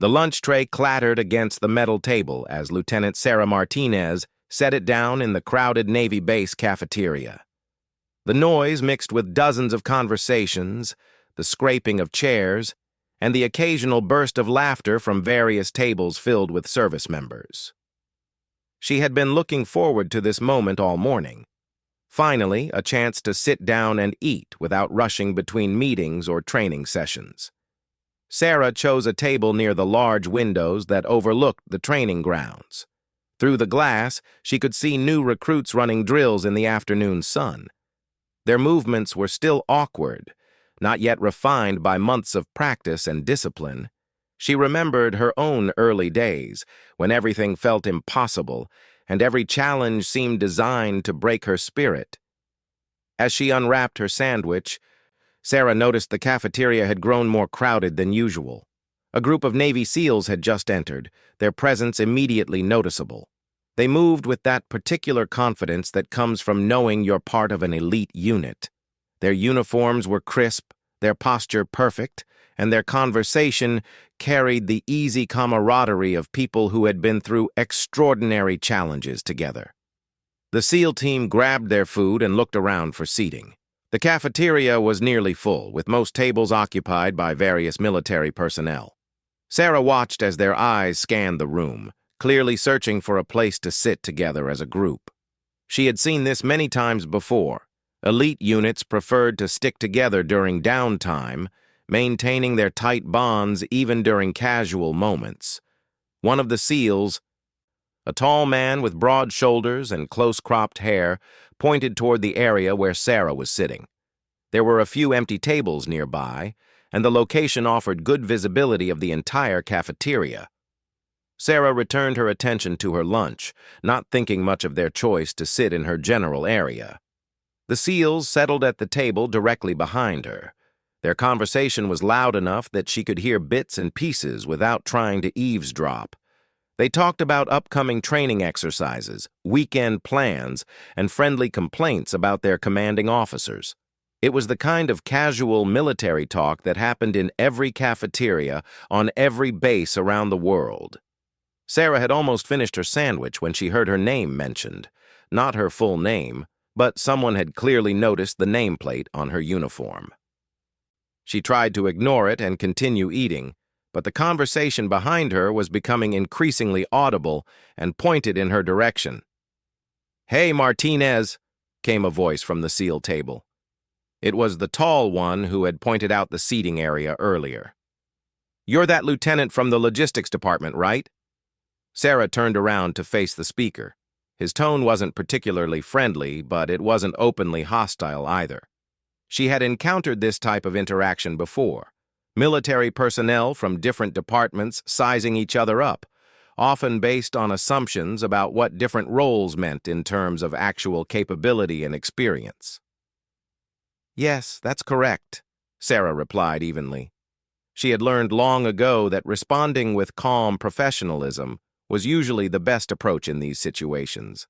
The lunch tray clattered against the metal table as Lieutenant Sarah Martinez set it down in the crowded Navy base cafeteria. The noise mixed with dozens of conversations, the scraping of chairs, and the occasional burst of laughter from various tables filled with service members. She had been looking forward to this moment all morning. Finally, a chance to sit down and eat without rushing between meetings or training sessions. Sarah chose a table near the large windows that overlooked the training grounds. Through the glass, she could see new recruits running drills in the afternoon sun. Their movements were still awkward, not yet refined by months of practice and discipline. She remembered her own early days, when everything felt impossible, and every challenge seemed designed to break her spirit. As she unwrapped her sandwich, Sarah noticed the cafeteria had grown more crowded than usual. A group of Navy SEALs had just entered, their presence immediately noticeable. They moved with that particular confidence that comes from knowing you're part of an elite unit. Their uniforms were crisp, their posture perfect, and their conversation carried the easy camaraderie of people who had been through extraordinary challenges together. The SEAL team grabbed their food and looked around for seating. The cafeteria was nearly full, with most tables occupied by various military personnel. Sarah watched as their eyes scanned the room, clearly searching for a place to sit together as a group. She had seen this many times before. Elite units preferred to stick together during downtime, maintaining their tight bonds even during casual moments. One of the SEALs, a tall man with broad shoulders and close-cropped hair, pointed toward the area where Sarah was sitting. There were a few empty tables nearby, and the location offered good visibility of the entire cafeteria. Sarah returned her attention to her lunch, not thinking much of their choice to sit in her general area. The SEALs settled at the table directly behind her. Their conversation was loud enough that she could hear bits and pieces without trying to eavesdrop. They talked about upcoming training exercises, weekend plans, and friendly complaints about their commanding officers. It was the kind of casual military talk that happened in every cafeteria on every base around the world. Sarah had almost finished her sandwich when she heard her name mentioned. Not her full name, but someone had clearly noticed the nameplate on her uniform. She tried to ignore it and continue eating, but the conversation behind her was becoming increasingly audible and pointed in her direction. "Hey, Martinez," came a voice from the SEAL table. It was the tall one who had pointed out the seating area earlier. "You're that lieutenant from the logistics department, right?" Sarah turned around to face the speaker. His tone wasn't particularly friendly, but it wasn't openly hostile either. She had encountered this type of interaction before. Military personnel from different departments sizing each other up, often based on assumptions about what different roles meant in terms of actual capability and experience. "Yes, that's correct," Sarah replied evenly. She had learned long ago that responding with calm professionalism was usually the best approach in these situations.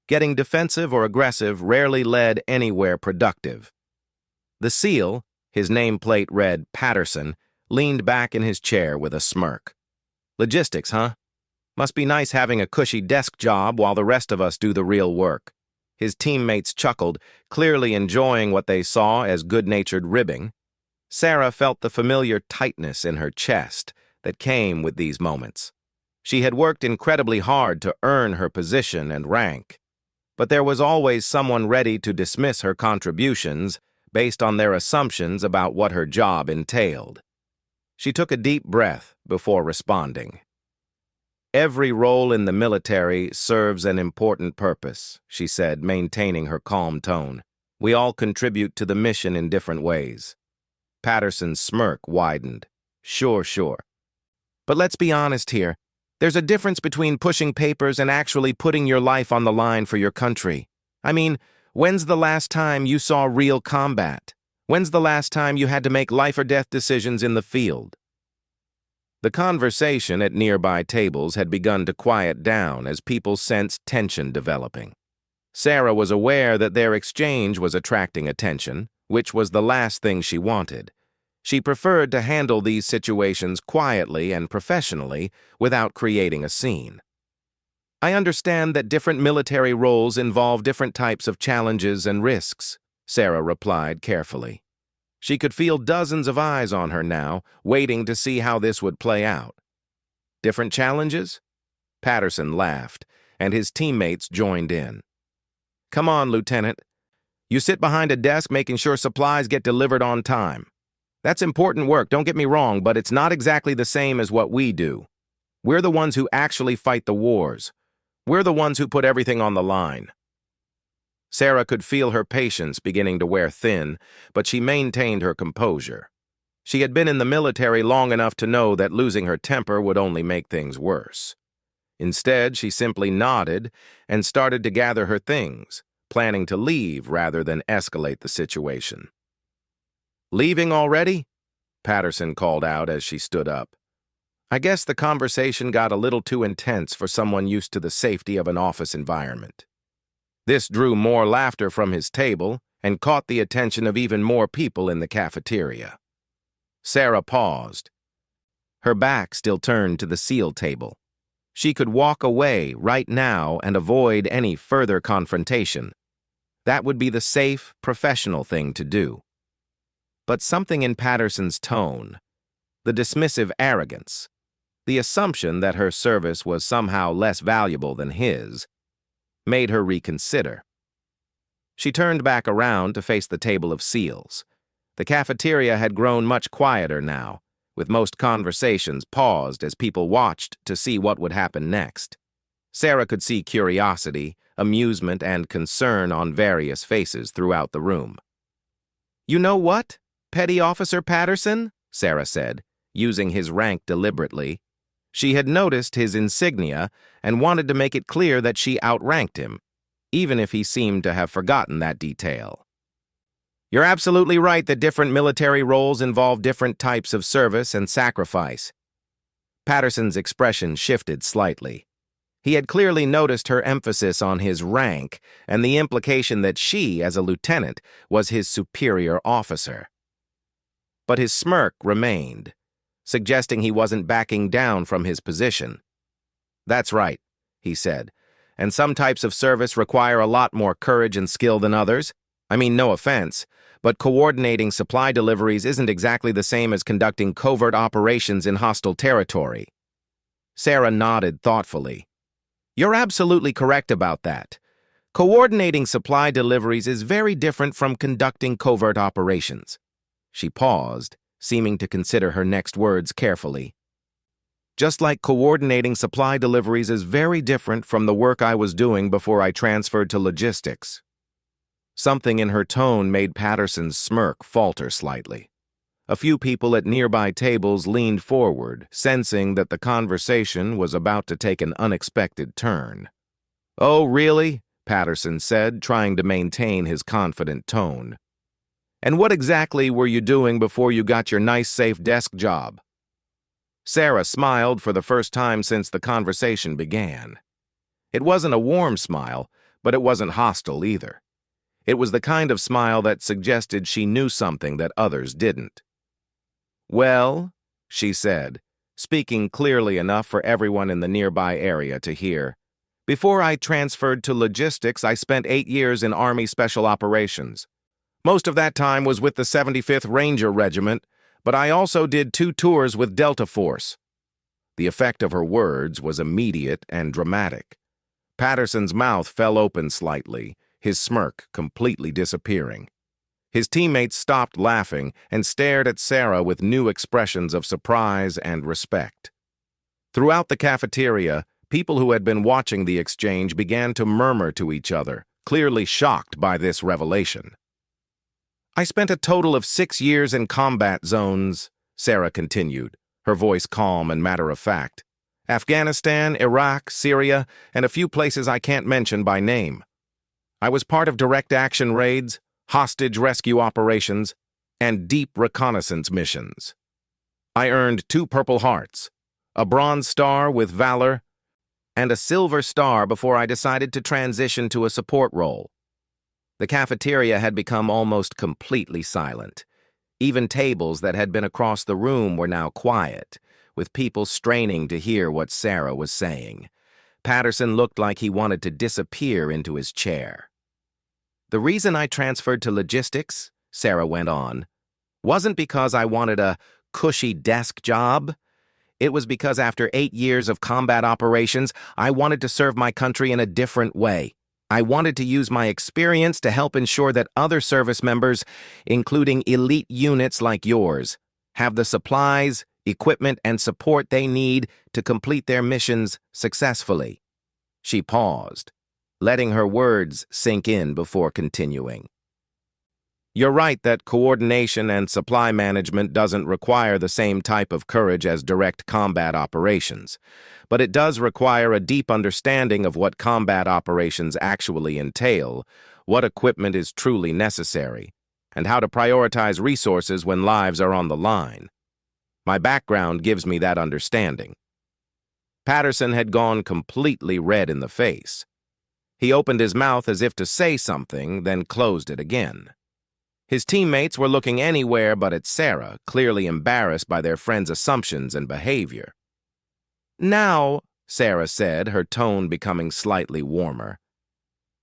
Getting defensive or aggressive rarely led anywhere productive. The SEAL, his nameplate read Patterson, leaned back in his chair with a smirk. "Logistics, huh? Must be nice having a cushy desk job while the rest of us do the real work." His teammates chuckled, clearly enjoying what they saw as good-natured ribbing. Sarah felt the familiar tightness in her chest that came with these moments. She had worked incredibly hard to earn her position and rank, but there was always someone ready to dismiss her contributions based on their assumptions about what her job entailed. She took a deep breath before responding. "Every role in the military serves an important purpose," she said, maintaining her calm tone. "We all contribute to the mission in different ways." Patterson's smirk widened. Sure. But let's be honest here. There's a difference between pushing papers and actually putting your life on the line for your country. I mean, when's the last time you saw real combat? When's the last time you had to make life-or-death decisions in the field? The conversation at nearby tables had begun to quiet down as people sensed tension developing. Sarah was aware that their exchange was attracting attention, which was the last thing she wanted. She preferred to handle these situations quietly and professionally without creating a scene. I understand that different military roles involve different types of challenges and risks, Sarah replied carefully. She could feel dozens of eyes on her now, waiting to see how this would play out. Different challenges? Patterson laughed, and his teammates joined in. Come on, Lieutenant. You sit behind a desk making sure supplies get delivered on time. That's important work, don't get me wrong, but it's not exactly the same as what we do. We're the ones who actually fight the wars. We're the ones who put everything on the line. Sarah could feel her patience beginning to wear thin, but she maintained her composure. She had been in the military long enough to know that losing her temper would only make things worse. Instead, she simply nodded and started to gather her things, planning to leave rather than escalate the situation. Leaving already? Patterson called out as she stood up. I guess the conversation got a little too intense for someone used to the safety of an office environment. This drew more laughter from his table and caught the attention of even more people in the cafeteria. Sarah paused. Her back still turned to the seal table. She could walk away right now and avoid any further confrontation. That would be the safe, professional thing to do. But something in Patterson's tone, the dismissive arrogance, the assumption that her service was somehow less valuable than his, made her reconsider. She turned back around to face the table of seals. The cafeteria had grown much quieter now, with most conversations paused as people watched to see what would happen next. Sarah could see curiosity, amusement, and concern on various faces throughout the room. You know what, Petty Officer Patterson? Sarah said, using his rank deliberately. She had noticed his insignia and wanted to make it clear that she outranked him, even if he seemed to have forgotten that detail. You're absolutely right that different military roles involve different types of service and sacrifice. Patterson's expression shifted slightly. He had clearly noticed her emphasis on his rank and the implication that she, as a lieutenant, was his superior officer. But his smirk remained, suggesting he wasn't backing down from his position. That's right, he said, and some types of service require a lot more courage and skill than others. I mean, no offense, but coordinating supply deliveries isn't exactly the same as conducting covert operations in hostile territory. Sarah nodded thoughtfully. You're absolutely correct about that. Coordinating supply deliveries is very different from conducting covert operations. She paused, seeming to consider her next words carefully. Just like coordinating supply deliveries is very different from the work I was doing before I transferred to logistics. Something in her tone made Patterson's smirk falter slightly. A few people at nearby tables leaned forward, sensing that the conversation was about to take an unexpected turn. Oh, really? Patterson said, trying to maintain his confident tone. And what exactly were you doing before you got your nice, safe desk job? Sarah smiled for the first time since the conversation began. It wasn't a warm smile, but it wasn't hostile either. It was the kind of smile that suggested she knew something that others didn't. Well, she said, speaking clearly enough for everyone in the nearby area to hear, before I transferred to logistics, I spent 8 years in Army Special Operations. Most of that time was with the 75th Ranger Regiment, but I also did 2 tours with Delta Force. The effect of her words was immediate and dramatic. Patterson's mouth fell open slightly, his smirk completely disappearing. His teammates stopped laughing and stared at Sarah with new expressions of surprise and respect. Throughout the cafeteria, people who had been watching the exchange began to murmur to each other, clearly shocked by this revelation. I spent a total of 6 years in combat zones, Sarah continued, her voice calm and matter-of-fact. Afghanistan, Iraq, Syria, and a few places I can't mention by name. I was part of direct action raids, hostage rescue operations, and deep reconnaissance missions. I earned 2 Purple Hearts, a Bronze Star with Valor, and a Silver Star before I decided to transition to a support role. The cafeteria had become almost completely silent. Even tables that had been across the room were now quiet, with people straining to hear what Sarah was saying. Patterson looked like he wanted to disappear into his chair. "The reason I transferred to logistics," Sarah went on, "wasn't because I wanted a cushy desk job. It was because after 8 years of combat operations, I wanted to serve my country in a different way. I wanted to use my experience to help ensure that other service members, including elite units like yours, have the supplies, equipment, and support they need to complete their missions successfully." She paused, letting her words sink in before continuing. "You're right that coordination and supply management doesn't require the same type of courage as direct combat operations, but it does require a deep understanding of what combat operations actually entail, what equipment is truly necessary, and how to prioritize resources when lives are on the line. My background gives me that understanding." Patterson had gone completely red in the face. He opened his mouth as if to say something, then closed it again. His teammates were looking anywhere but at Sarah, clearly embarrassed by their friend's assumptions and behavior. "Now," Sarah said, her tone becoming slightly warmer,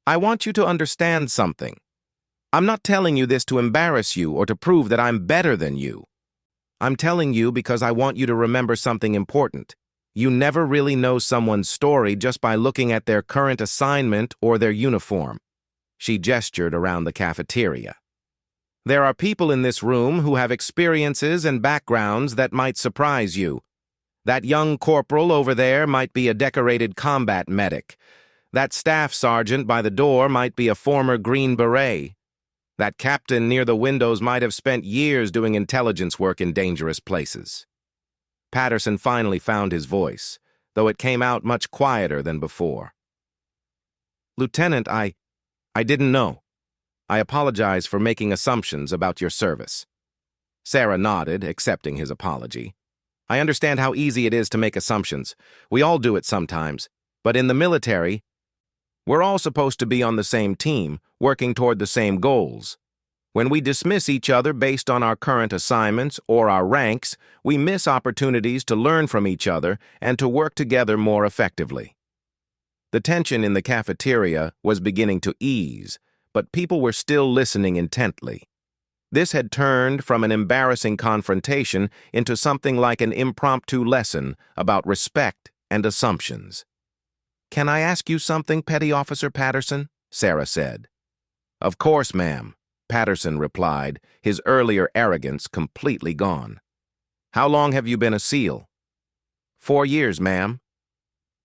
"I want you to understand something. I'm not telling you this to embarrass you or to prove that I'm better than you. I'm telling you because I want you to remember something important. You never really know someone's story just by looking at their current assignment or their uniform." She gestured around the cafeteria. "There are people in this room who have experiences and backgrounds that might surprise you. That young corporal over there might be a decorated combat medic. That staff sergeant by the door might be a former Green Beret. That captain near the windows might have spent years doing intelligence work in dangerous places." Patterson finally found his voice, though it came out much quieter than before. "Lieutenant, I didn't know. I apologize for making assumptions about your service." Sarah nodded, accepting his apology. "I understand how easy it is to make assumptions. We all do it sometimes. But in the military, we're all supposed to be on the same team, working toward the same goals. When we dismiss each other based on our current assignments or our ranks, we miss opportunities to learn from each other and to work together more effectively." The tension in the cafeteria was beginning to ease, but people were still listening intently. This had turned from an embarrassing confrontation into something like an impromptu lesson about respect and assumptions. "Can I ask you something, Petty Officer Patterson?" Sarah said. "Of course, ma'am," Patterson replied, his earlier arrogance completely gone. "How long have you been a SEAL?" 4 years, ma'am."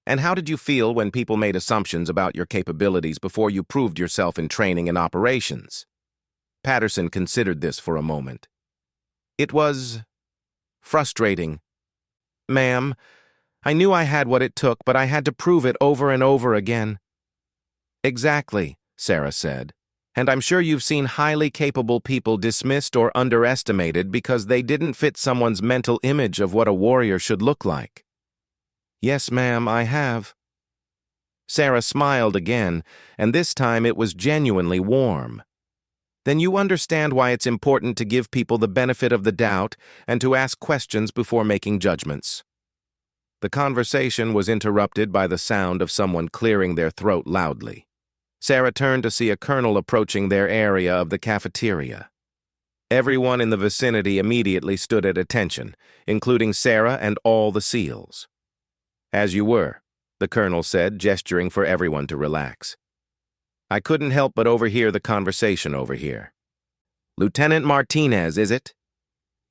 "And how did you feel when people made assumptions about your capabilities before you proved yourself in training and operations?" Patterson considered this for a moment. "It was frustrating, ma'am. I knew I had what it took, but I had to prove it over and over again." "Exactly," Sarah said. "And I'm sure you've seen highly capable people dismissed or underestimated because they didn't fit someone's mental image of what a warrior should look like." "Yes, ma'am, I have." Sarah smiled again, and this time it was genuinely warm. "Then you understand why it's important to give people the benefit of the doubt and to ask questions before making judgments." The conversation was interrupted by the sound of someone clearing their throat loudly. Sarah turned to see a colonel approaching their area of the cafeteria. Everyone in the vicinity immediately stood at attention, including Sarah and all the SEALs. "As you were," the colonel said, gesturing for everyone to relax. "I couldn't help but overhear the conversation over here." "Lieutenant Martinez, is it?"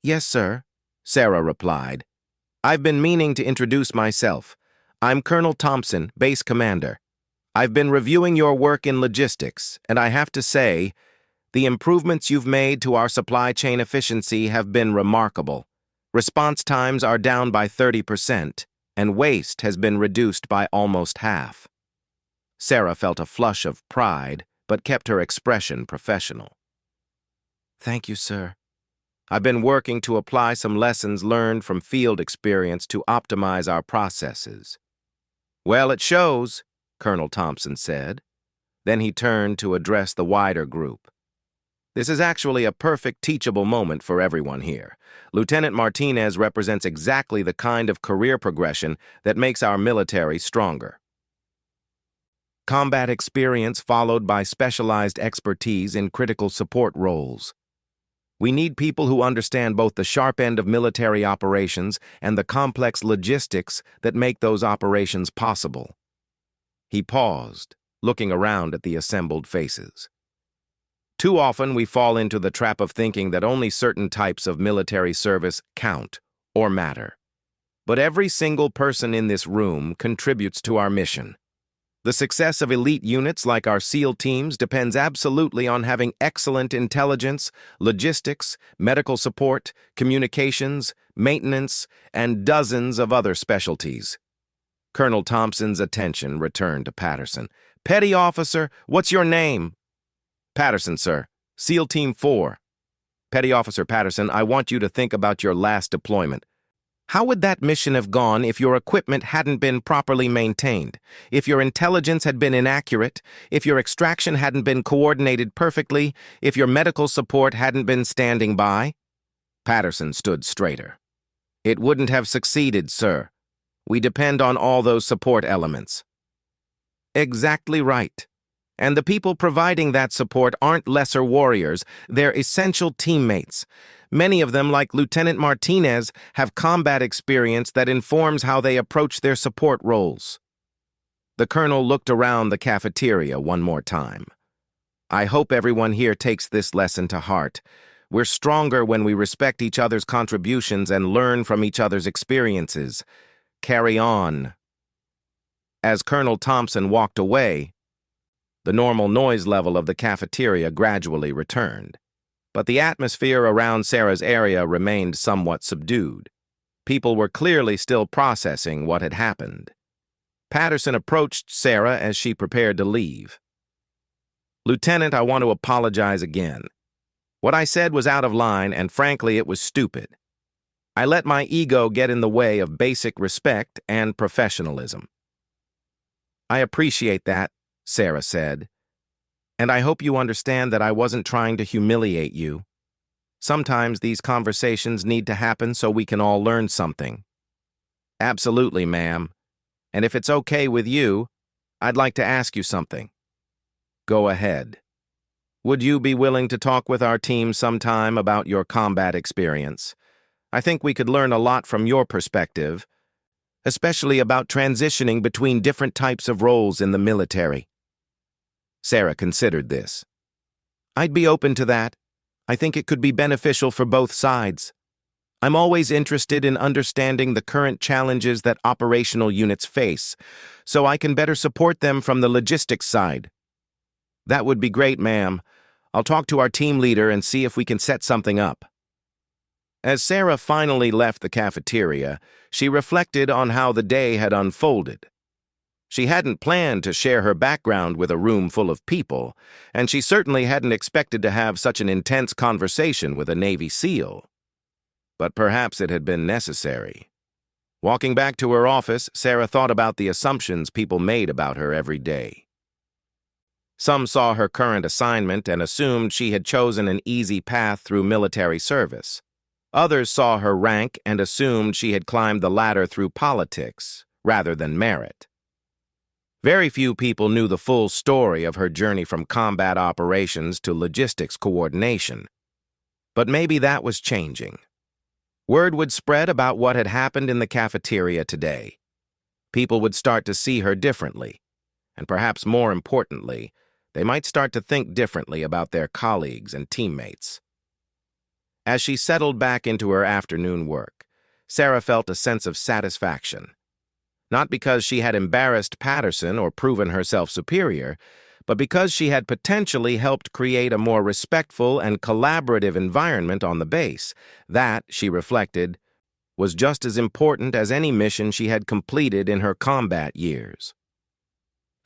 "Yes, sir," Sarah replied. "I've been meaning to introduce myself. I'm Colonel Thompson, base commander. I've been reviewing your work in logistics, and I have to say, the improvements you've made to our supply chain efficiency have been remarkable. Response times are down by 30%, and waste has been reduced by almost half." Sarah felt a flush of pride, but kept her expression professional. "Thank you, sir. I've been working to apply some lessons learned from field experience to optimize our processes." "Well, it shows," Colonel Thompson said. Then he turned to address the wider group. This is actually a perfect teachable moment for everyone here. Lieutenant Martinez represents exactly the kind of career progression that makes our military stronger. Combat experience followed by specialized expertise in critical support roles. We need people who understand both the sharp end of military operations and the complex logistics that make those operations possible. He paused, looking around at the assembled faces. Too often we fall into the trap of thinking that only certain types of military service count or matter. But every single person in this room contributes to our mission. The success of elite units like our SEAL teams depends absolutely on having excellent intelligence, logistics, medical support, communications, maintenance, and dozens of other specialties. Colonel Thompson's attention returned to Patterson. "Petty Officer, what's your name?" "Patterson, sir. SEAL Team 4. "Petty Officer Patterson, I want you to think about your last deployment. How would that mission have gone if your equipment hadn't been properly maintained, if your intelligence had been inaccurate, if your extraction hadn't been coordinated perfectly, if your medical support hadn't been standing by?" Patterson stood straighter. "It wouldn't have succeeded, sir. We depend on all those support elements." "Exactly right. And the people providing that support aren't lesser warriors, they're essential teammates. Many of them, like Lieutenant Martinez, have combat experience that informs how they approach their support roles." The colonel looked around the cafeteria one more time. "I hope everyone here takes this lesson to heart. We're stronger when we respect each other's contributions and learn from each other's experiences. Carry on." As Colonel Thompson walked away, the normal noise level of the cafeteria gradually returned. But the atmosphere around Sarah's area remained somewhat subdued. People were clearly still processing what had happened. Patterson approached Sarah as she prepared to leave. "Lieutenant, I want to apologize again. What I said was out of line, and frankly, it was stupid. I let my ego get in the way of basic respect and professionalism." "I appreciate that," Sarah said. "And I hope you understand that I wasn't trying to humiliate you. Sometimes these conversations need to happen so we can all learn something." "Absolutely, ma'am. And if it's okay with you, I'd like to ask you something." "Go ahead. Would you be willing to talk with our team sometime about your combat experience? I think we could learn a lot from your perspective, especially about transitioning between different types of roles in the military." Sarah considered this. "I'd be open to that. I think it could be beneficial for both sides. I'm always interested in understanding the current challenges that operational units face, so I can better support them from the logistics side." "That would be great, ma'am. I'll talk to our team leader and see if we can set something up." As Sarah finally left the cafeteria, she reflected on how the day had unfolded. She hadn't planned to share her background with a room full of people, and she certainly hadn't expected to have such an intense conversation with a Navy SEAL. But perhaps it had been necessary. Walking back to her office, Sarah thought about the assumptions people made about her every day. Some saw her current assignment and assumed she had chosen an easy path through military service. Others saw her rank and assumed she had climbed the ladder through politics rather than merit. Very few people knew the full story of her journey from combat operations to logistics coordination. But maybe that was changing. Word would spread about what had happened in the cafeteria today. People would start to see her differently, and perhaps more importantly, they might start to think differently about their colleagues and teammates. As she settled back into her afternoon work, Sarah felt a sense of satisfaction. Not because she had embarrassed Patterson or proven herself superior, but because she had potentially helped create a more respectful and collaborative environment on the base. That, she reflected, was just as important as any mission she had completed in her combat years.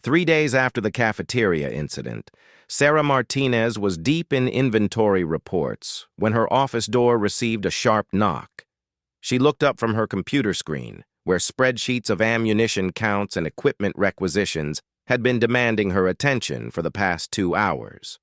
3 days after the cafeteria incident, Sarah Martinez was deep in inventory reports when her office door received a sharp knock. She looked up from her computer screen, where spreadsheets of ammunition counts and equipment requisitions had been demanding her attention for the past 2 hours.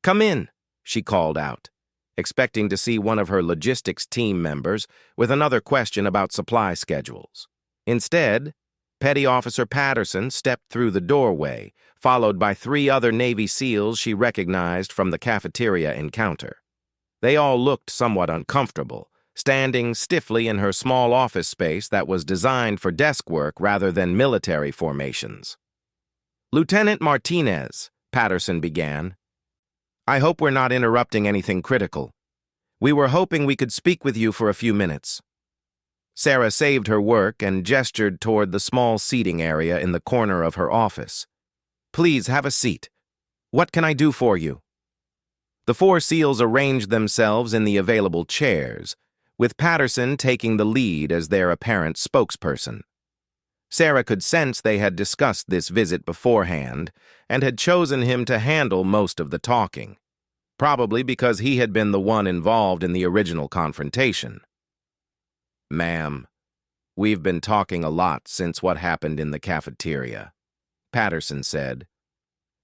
"Come in," she called out, expecting to see one of her logistics team members with another question about supply schedules. Instead, Petty Officer Patterson stepped through the doorway, followed by 3 other Navy SEALs she recognized from the cafeteria encounter. They all looked somewhat uncomfortable, standing stiffly in her small office space that was designed for desk work rather than military formations. "Lieutenant Martinez," Patterson began, "I hope we're not interrupting anything critical. We were hoping we could speak with you for a few minutes." Sarah saved her work and gestured toward the small seating area in the corner of her office. "Please have a seat. What can I do for you?" The 4 SEALs arranged themselves in the available chairs, with Patterson taking the lead as their apparent spokesperson. Sarah could sense they had discussed this visit beforehand and had chosen him to handle most of the talking, probably because he had been the one involved in the original confrontation. "Ma'am, we've been talking a lot since what happened in the cafeteria," Patterson said.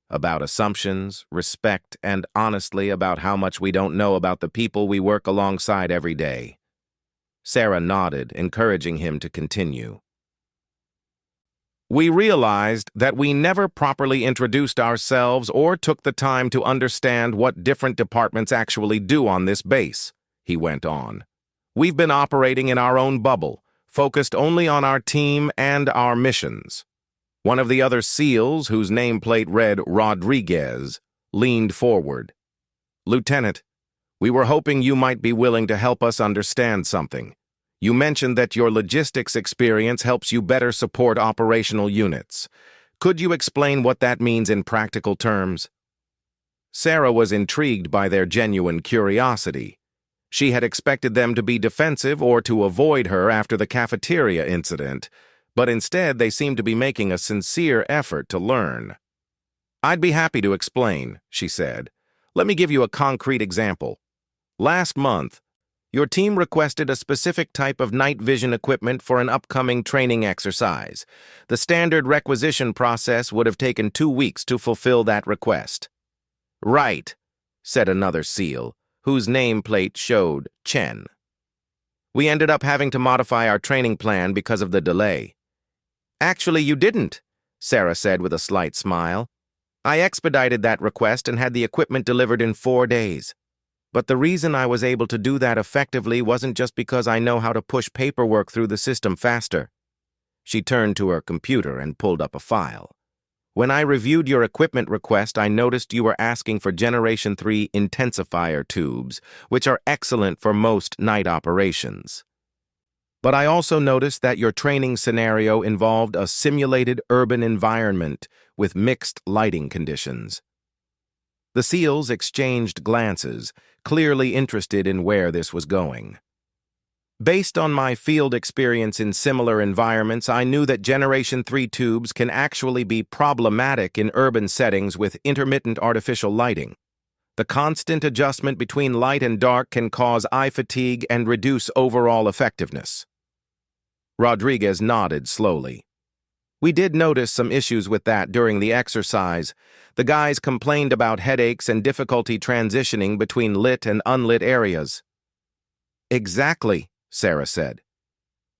"About assumptions, respect, and honestly about how much we don't know about the people we work alongside every day." Sarah nodded, encouraging him to continue. "We realized that we never properly introduced ourselves or took the time to understand what different departments actually do on this base," he went on. "We've been operating in our own bubble, focused only on our team and our missions." One of the other SEALs, whose nameplate read Rodriguez, leaned forward. "Lieutenant, we were hoping you might be willing to help us understand something. You mentioned that your logistics experience helps you better support operational units. Could you explain what that means in practical terms?" Sarah was intrigued by their genuine curiosity. She had expected them to be defensive or to avoid her after the cafeteria incident, but instead they seemed to be making a sincere effort to learn. "I'd be happy to explain," she said. "Let me give you a concrete example. Last month, your team requested a specific type of night vision equipment for an upcoming training exercise. The standard requisition process would have taken 2 weeks to fulfill that request." "Right," said another SEAL, whose nameplate showed Chen. "We ended up having to modify our training plan because of the delay." "Actually, you didn't," Sarah said with a slight smile. "I expedited that request and had the equipment delivered in 4 days. But the reason I was able to do that effectively wasn't just because I know how to push paperwork through the system faster." She turned to her computer and pulled up a file. "When I reviewed your equipment request, I noticed you were asking for Generation 3 intensifier tubes, which are excellent for most night operations. But I also noticed that your training scenario involved a simulated urban environment with mixed lighting conditions." The SEALs exchanged glances, clearly interested in where this was going. "Based on my field experience in similar environments, I knew that Generation 3 tubes can actually be problematic in urban settings with intermittent artificial lighting. The constant adjustment between light and dark can cause eye fatigue and reduce overall effectiveness." Rodriguez nodded slowly. "We did notice some issues with that during the exercise. The guys complained about headaches and difficulty transitioning between lit and unlit areas." "Exactly," Sarah said.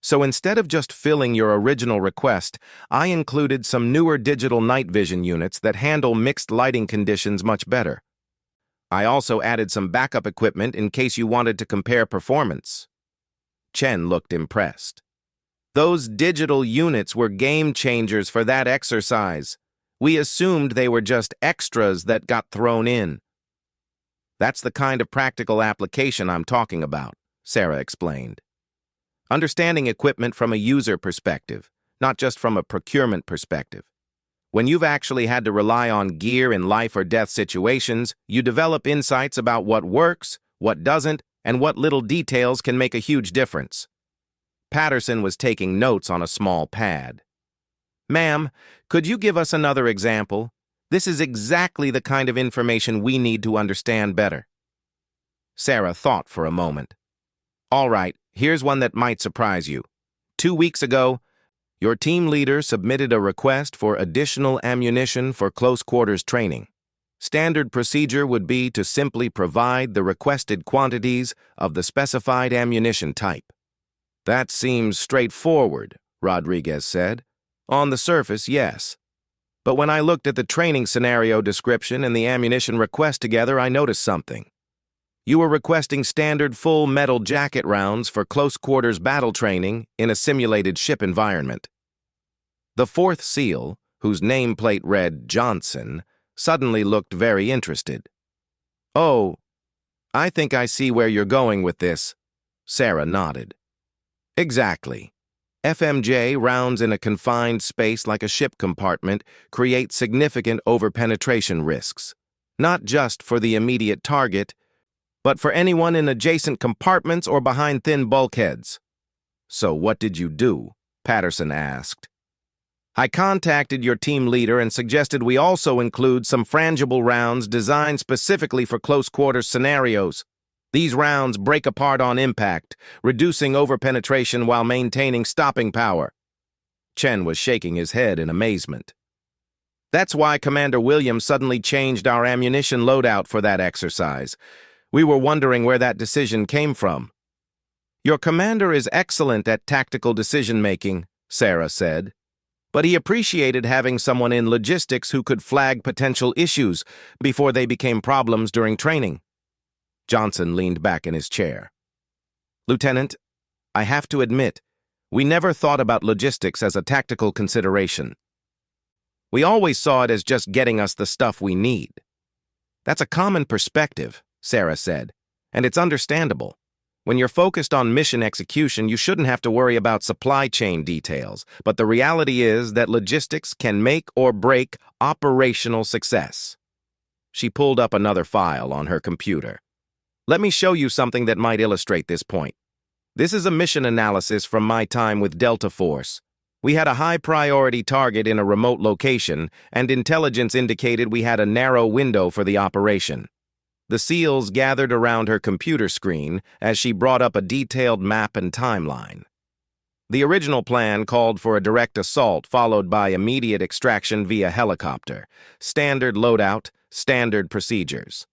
"So instead of just filling your original request, I included some newer digital night vision units that handle mixed lighting conditions much better. I also added some backup equipment in case you wanted to compare performance." Chen looked impressed. "Those digital units were game changers for that exercise. We assumed they were just extras that got thrown in." "That's the kind of practical application I'm talking about," Sarah explained. "Understanding equipment from a user perspective, not just from a procurement perspective. When you've actually had to rely on gear in life or death situations, you develop insights about what works, what doesn't, and what little details can make a huge difference." Patterson was taking notes on a small pad. "Ma'am, could you give us another example? This is exactly the kind of information we need to understand better." Sarah thought for a moment. "All right, here's one that might surprise you. 2 weeks ago, your team leader submitted a request for additional ammunition for close quarters training. Standard procedure would be to simply provide the requested quantities of the specified ammunition type. That seems straightforward, Rodriguez said. On the surface, yes. But when I looked at the training scenario description and the ammunition request together, I noticed something. You were requesting standard full metal jacket rounds for close-quarters battle training in a simulated ship environment. The fourth SEAL, whose nameplate read Johnson, suddenly looked very interested. "Oh, I think I see where you're going with this," Sarah nodded. "Exactly. FMJ rounds in a confined space like a ship compartment create significant overpenetration risks, not just for the immediate target, but for anyone in adjacent compartments or behind thin bulkheads." "So what did you do?" Patterson asked. "I contacted your team leader and suggested we also include some frangible rounds designed specifically for close-quarters scenarios. These rounds break apart on impact, reducing overpenetration while maintaining stopping power." Chen was shaking his head in amazement. "That's why Commander Williams suddenly changed our ammunition loadout for that exercise. We were wondering where that decision came from." "Your commander is excellent at tactical decision-making," Sarah said. "But he appreciated having someone in logistics who could flag potential issues before they became problems during training." Johnson leaned back in his chair. "Lieutenant, I have to admit, we never thought about logistics as a tactical consideration. We always saw it as just getting us the stuff we need." "That's a common perspective," Sarah said, "and it's understandable. When you're focused on mission execution, you shouldn't have to worry about supply chain details, but the reality is that logistics can make or break operational success." She pulled up another file on her computer. "Let me show you something that might illustrate this point. This is a mission analysis from my time with Delta Force. We had a high-priority target in a remote location, and intelligence indicated we had a narrow window for the operation." The SEALs gathered around her computer screen as she brought up a detailed map and timeline. The original plan called for a direct assault followed by immediate extraction via helicopter. Standard loadout, standard procedures.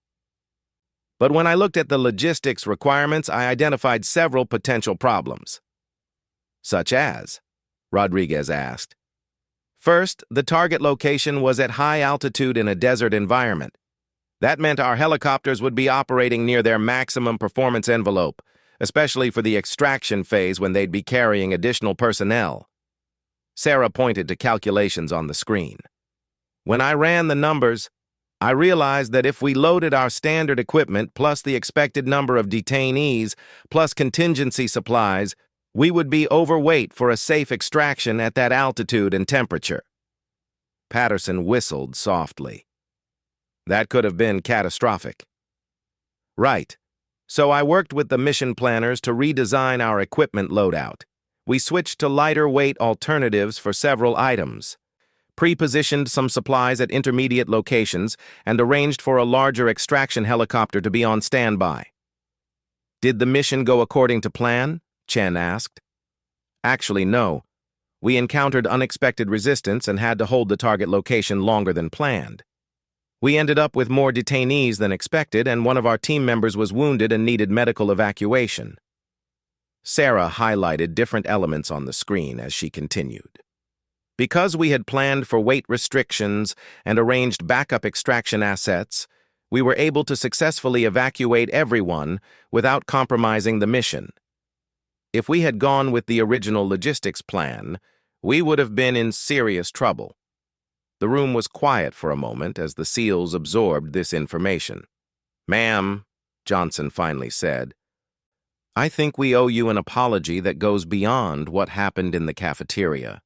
But when I looked at the logistics requirements, I identified several potential problems. "Such as?" Rodriguez asked. "First, the target location was at high altitude in a desert environment. That meant our helicopters would be operating near their maximum performance envelope, especially for the extraction phase when they'd be carrying additional personnel." Sarah pointed to calculations on the screen. "When I ran the numbers, I realized that if we loaded our standard equipment plus the expected number of detainees plus contingency supplies, we would be overweight for a safe extraction at that altitude and temperature." Patterson whistled softly. "That could have been catastrophic." "Right. So I worked with the mission planners to redesign our equipment loadout. We switched to lighter-weight alternatives for several items, pre-positioned some supplies at intermediate locations, and arranged for a larger extraction helicopter to be on standby." "Did the mission go according to plan?" Chen asked. "Actually, no. We encountered unexpected resistance and had to hold the target location longer than planned. We ended up with more detainees than expected, and one of our team members was wounded and needed medical evacuation." Sarah highlighted different elements on the screen as she continued. "Because we had planned for weight restrictions and arranged backup extraction assets, we were able to successfully evacuate everyone without compromising the mission. If we had gone with the original logistics plan, we would have been in serious trouble." The room was quiet for a moment as the SEALs absorbed this information. "Ma'am," Johnson finally said, "I think we owe you an apology that goes beyond what happened in the cafeteria.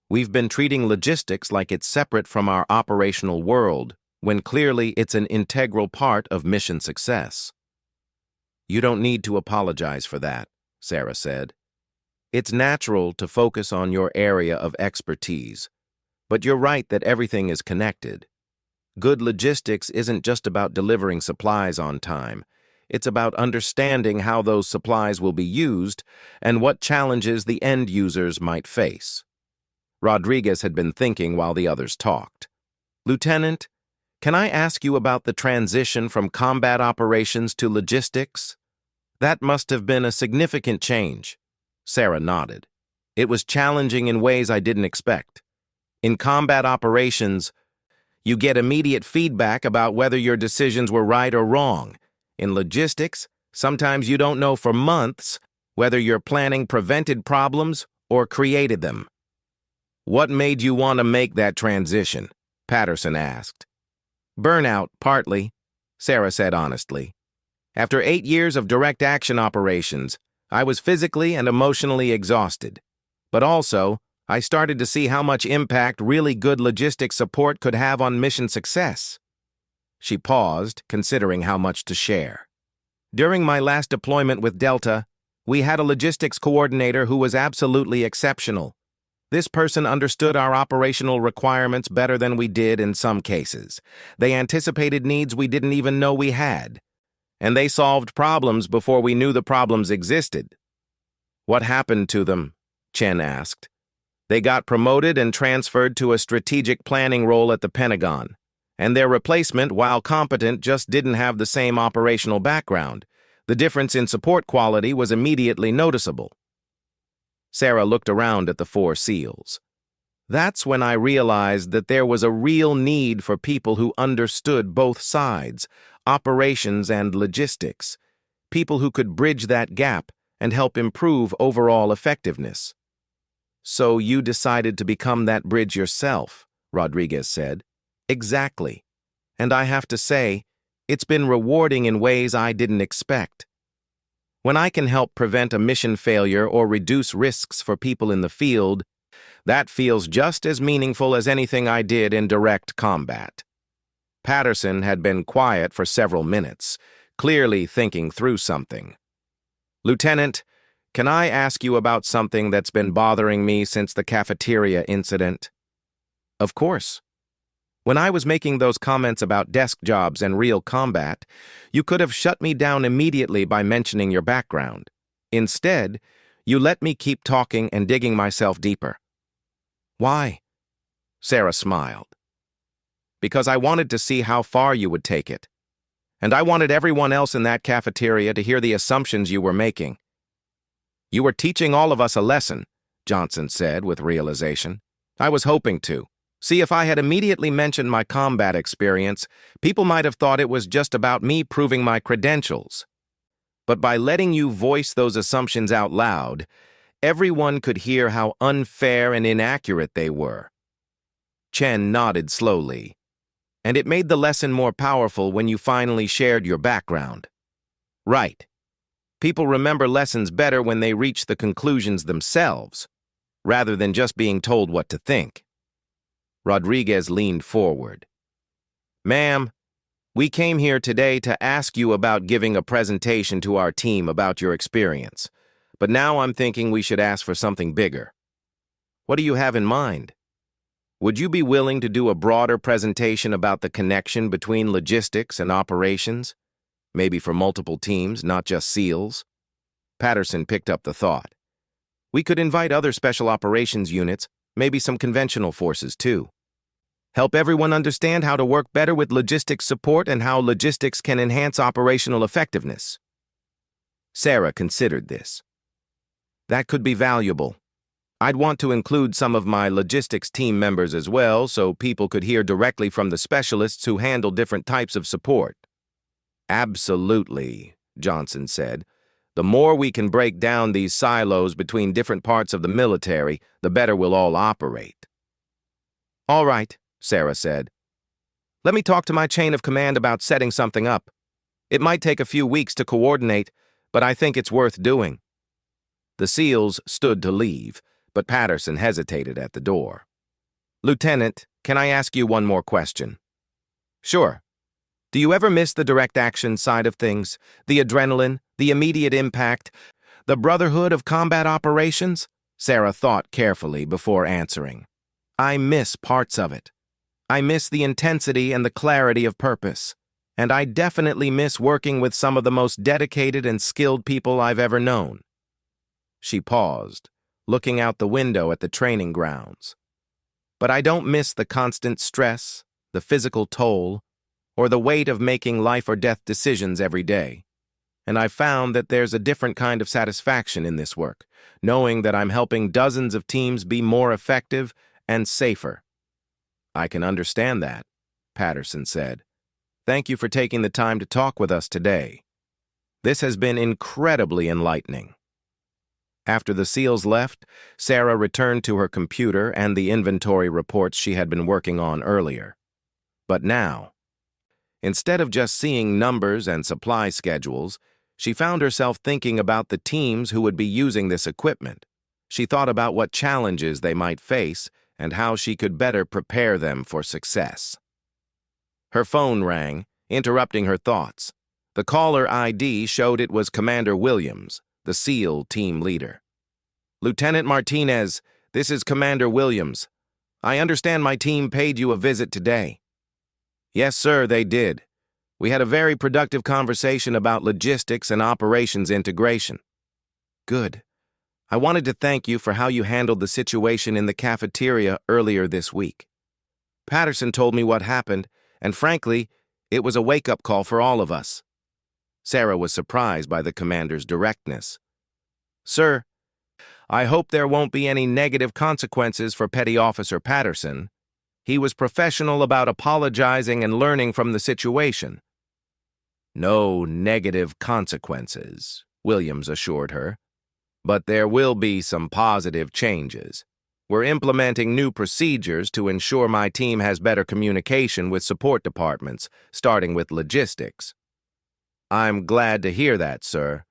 We've been treating logistics like it's separate from our operational world, when clearly it's an integral part of mission success." "You don't need to apologize for that," Sarah said. "It's natural to focus on your area of expertise. But you're right that everything is connected. Good logistics isn't just about delivering supplies on time. It's about understanding how those supplies will be used and what challenges the end users might face." Rodriguez had been thinking while the others talked. "Lieutenant, Can I ask you about the transition from combat operations to logistics? That must have been a significant change. Sarah nodded. It was challenging in ways I didn't expect. In combat operations, you get immediate feedback about whether your decisions were right or wrong. In logistics, sometimes you don't know for months whether your planning prevented problems or created them. What made you want to make that transition? Patterson asked. Burnout, partly, Sarah said honestly. After 8 years of direct action operations, I was physically and emotionally exhausted. But also, I started to see how much impact really good logistics support could have on mission success. She paused, considering how much to share. During my last deployment with Delta, we had a logistics coordinator who was absolutely exceptional. This person understood our operational requirements better than we did in some cases. They anticipated needs we didn't even know we had. And they solved problems before we knew the problems existed. What happened to them? Chen asked. They got promoted and transferred to a strategic planning role at the Pentagon. And their replacement, while competent, just didn't have the same operational background. The difference in support quality was immediately noticeable. Sarah looked around at the 4 SEALs. That's when I realized that there was a real need for people who understood both sides, operations and logistics, people who could bridge that gap and help improve overall effectiveness. So you decided to become that bridge yourself, Rodriguez said. Exactly. And I have to say, it's been rewarding in ways I didn't expect. When I can help prevent a mission failure or reduce risks for people in the field, that feels just as meaningful as anything I did in direct combat. Patterson had been quiet for several minutes, clearly thinking through something. Lieutenant, can I ask you about something that's been bothering me since the cafeteria incident? Of course. When I was making those comments about desk jobs and real combat, you could have shut me down immediately by mentioning your background. Instead, you let me keep talking and digging myself deeper. Why? Sarah smiled. Because I wanted to see how far you would take it. And I wanted everyone else in that cafeteria to hear the assumptions you were making. You were teaching all of us a lesson, Johnson said with realization. I was hoping to. See, if I had immediately mentioned my combat experience, people might have thought it was just about me proving my credentials. But by letting you voice those assumptions out loud, everyone could hear how unfair and inaccurate they were. Chen nodded slowly. And it made the lesson more powerful when you finally shared your background. Right. People remember lessons better when they reach the conclusions themselves, rather than just being told what to think. Rodriguez leaned forward. Ma'am, we came here today to ask you about giving a presentation to our team about your experience, but now I'm thinking we should ask for something bigger. What do you have in mind? Would you be willing to do a broader presentation about the connection between logistics and operations? Maybe for multiple teams, not just SEALs? Patterson picked up the thought. We could invite other special operations units, maybe some conventional forces too. Help everyone understand how to work better with logistics support and how logistics can enhance operational effectiveness. Sarah considered this. That could be valuable. I'd want to include some of my logistics team members as well, so people could hear directly from the specialists who handle different types of support. Absolutely, Johnson said. The more we can break down these silos between different parts of the military, the better we'll all operate. All right, Sarah said. Let me talk to my chain of command about setting something up. It might take a few weeks to coordinate, but I think it's worth doing. The SEALs stood to leave, but Patterson hesitated at the door. Lieutenant, can I ask you one more question? Sure. Do you ever miss the direct action side of things? The adrenaline, the immediate impact, the brotherhood of combat operations? Sarah thought carefully before answering. I miss parts of it. I miss the intensity and the clarity of purpose. And I definitely miss working with some of the most dedicated and skilled people I've ever known. She paused, looking out the window at the training grounds. But I don't miss the constant stress, the physical toll, or the weight of making life or death decisions every day. And I've found that there's a different kind of satisfaction in this work, knowing that I'm helping dozens of teams be more effective and safer. I can understand that, Patterson said. Thank you for taking the time to talk with us today. This has been incredibly enlightening. After the SEALs left, Sarah returned to her computer and the inventory reports she had been working on earlier. But now, instead of just seeing numbers and supply schedules, she found herself thinking about the teams who would be using this equipment. She thought about what challenges they might face and how she could better prepare them for success. Her phone rang, interrupting her thoughts. The caller ID showed it was Commander Williams, the SEAL team leader. Lieutenant Martinez, this is Commander Williams. I understand my team paid you a visit today. Yes, sir, they did. We had a very productive conversation about logistics and operations integration. Good. I wanted to thank you for how you handled the situation in the cafeteria earlier this week. Patterson told me what happened, and frankly, it was a wake-up call for all of us. Sarah was surprised by the commander's directness. Sir, I hope there won't be any negative consequences for Petty Officer Patterson. He was professional about apologizing and learning from the situation. No negative consequences, Williams assured her. But there will be some positive changes. We're implementing new procedures to ensure my team has better communication with support departments, starting with logistics. I'm glad to hear that, sir.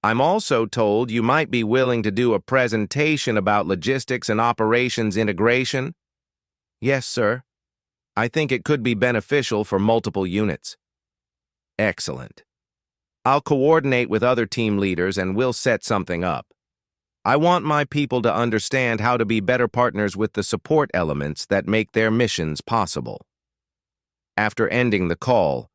I'm also told you might be willing to do a presentation about logistics and operations integration. Yes, sir. I think it could be beneficial for multiple units. Excellent. I'll coordinate with other team leaders and we'll set something up. I want my people to understand how to be better partners with the support elements that make their missions possible. After ending the call,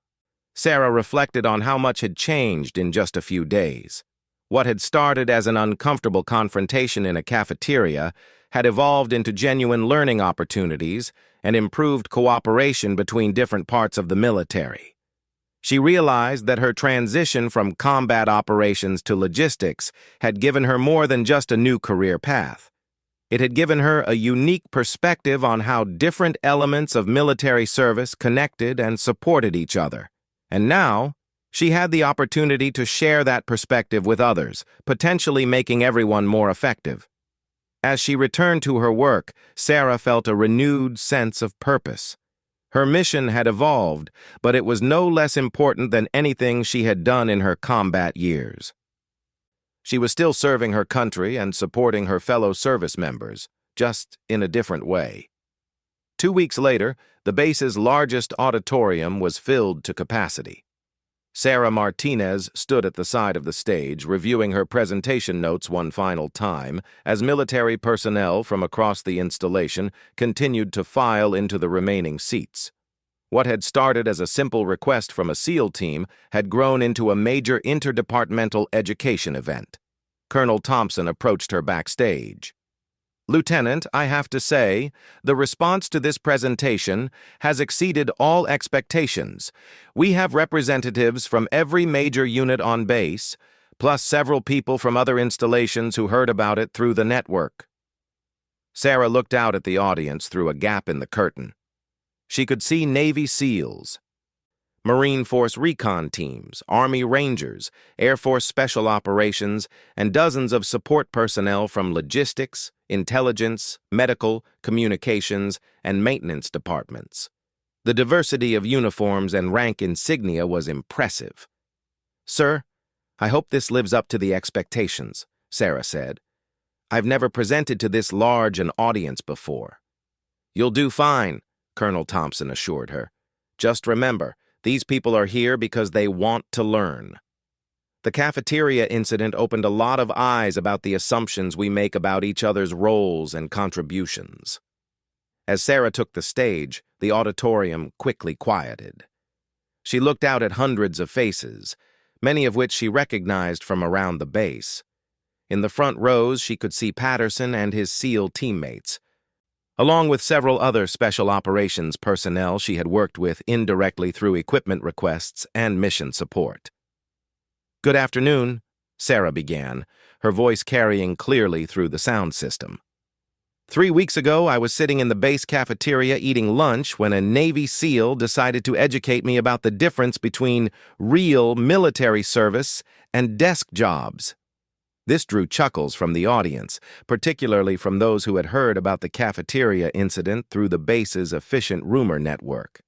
Sarah reflected on how much had changed in just a few days. What had started as an uncomfortable confrontation in a cafeteria had evolved into genuine learning opportunities and improved cooperation between different parts of the military. She realized that her transition from combat operations to logistics had given her more than just a new career path. It had given her a unique perspective on how different elements of military service connected and supported each other. And now, she had the opportunity to share that perspective with others, potentially making everyone more effective. As she returned to her work, Sarah felt a renewed sense of purpose. Her mission had evolved, but it was no less important than anything she had done in her combat years. She was still serving her country and supporting her fellow service members, just in a different way. 2 weeks later, the base's largest auditorium was filled to capacity. Sarah Martinez stood at the side of the stage, reviewing her presentation notes one final time, as military personnel from across the installation continued to file into the remaining seats. What had started as a simple request from a SEAL team had grown into a major interdepartmental education event. Colonel Thompson approached her backstage. Lieutenant, I have to say, the response to this presentation has exceeded all expectations. We have representatives from every major unit on base, plus several people from other installations who heard about it through the network. Sarah looked out at the audience through a gap in the curtain. She could see Navy SEALs, Marine Force recon teams, Army Rangers, Air Force Special Operations, and dozens of support personnel from logistics, intelligence, medical, communications, and maintenance departments. The diversity of uniforms and rank insignia was impressive. Sir, I hope this lives up to the expectations, Sarah said. I've never presented to this large an audience before. You'll do fine, Colonel Thompson assured her. Just remember, these people are here because they want to learn. The cafeteria incident opened a lot of eyes about the assumptions we make about each other's roles and contributions. As Sarah took the stage, the auditorium quickly quieted. She looked out at hundreds of faces, many of which she recognized from around the base. In the front rows, she could see Patterson and his SEAL teammates. along with several other special operations personnel she had worked with indirectly through equipment requests and mission support. "Good afternoon," Sarah began, her voice carrying clearly through the sound system. "3 weeks ago, I was sitting in the base cafeteria eating lunch when a Navy SEAL decided to educate me about the difference between real military service and desk jobs." This drew chuckles from the audience, particularly from those who had heard about the cafeteria incident through the base's efficient rumor network.